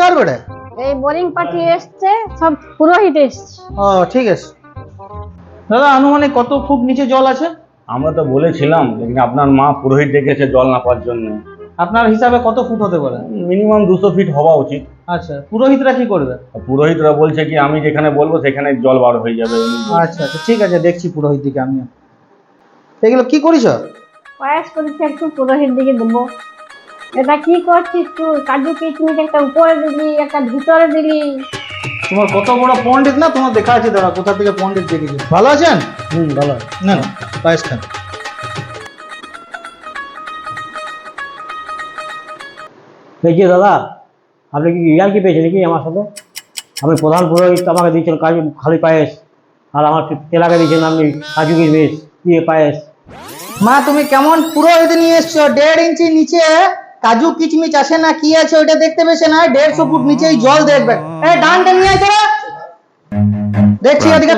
কার বেড়ে এই boring party এসছে, সব পুরোহিত এসছে। ও ঠিক আছে দাদা, আনুমানিক কত ফুট নিচে জল আছে? আমরা তো বলেছিলাম, লেকিন আপনার মা পুরোহিত ডেকেছে জল নাপার জন্য। আপনার হিসাবে কত ফুট হতে পারে? মিনিমাম 200 ফিট হওয়া উচিত। আচ্ছা, পুরোহিতরা কি করবে? পুরোহিতরা বলছে কি আমি যেখানে বলবো সেখানে জল বার হয়ে যাবে। আচ্ছা আচ্ছা ঠিক আছে, দেখছি পুরোহিত দিকে আমিও। এগুলো কি করিস? পায়েস করেছে, একটু পুরোহিত দিকে দেবো। এটা কি করছিস তুই? কাজু কিশমিশ একটা উপরে দিলি, একটা ভিতরে দিলি। তোমার কত বড় পণ্ডিত না, তোমার দেখা আছে দাদা কোথা থেকে পণ্ডিত দেখেছি। ভালো আছেন? ভালো। না না, পায়েস খান। এই যে দাদা, আপনি কি ইয়ার কি পেয়েছেন নাকি আমার সাথে? আপনি প্রধান পুরোহিত আমাকে দিয়েছেন কাজু খালি পায়েস, আর আমার তেলাকে দিয়েছেন আপনি কাজু কিশমিশ দিয়ে পায়েস। মা তুমি কেমন পুরোহিত নিয়ে এসছো? 1.5 ইঞ্চি নিচে কাজু কিচমিচ আছে না কি আছে ওইটা দেখতে পেছে না, 150 ফুট নিচে জল দেখবে। এই ডানটা নিয়ে আয় তোরা, দেখছি ওদিকে।